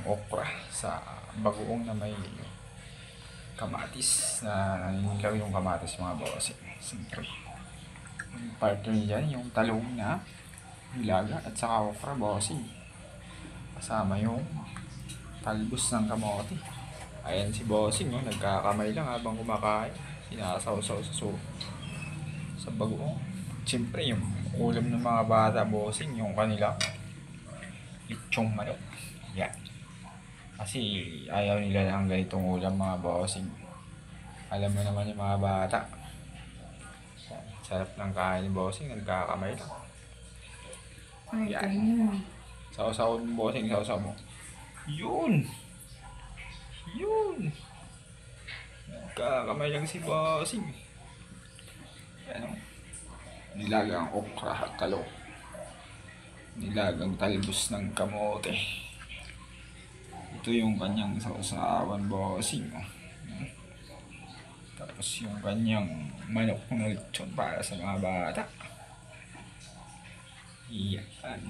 okra sa bagoong na may kamatis na naninilaw yung kamatis mga bossing. Siyempre, yung partner dyan, yung talong na nilaga at saka okra bossing. Kasama yung talbos ng kamote. Ayan si bossing, no? Nagkakamay lang habang kumakain. Sinasawsaw sa bagoong. Siyempre, yung ulam ng mga bata bossing, yung kanila lechong manok. Yan. Kasi ayaw nila ng ganitong ulam mga bossing. Alam mo naman yung mga bata. Sarap ng kain ni bossing, nagkakamay lang. Ay, Yan. ganyan. Sausaw mo bossing, sausaw mo. Yun! Yun! Nagkakamay lang si bossing. Yan o. Nilagang okra at talong. Nilagang talbos ng kamote. Ito yung kanyang sausawan bossing. Tapos yung kanyang manok na lechon para sa mga bata. Yan.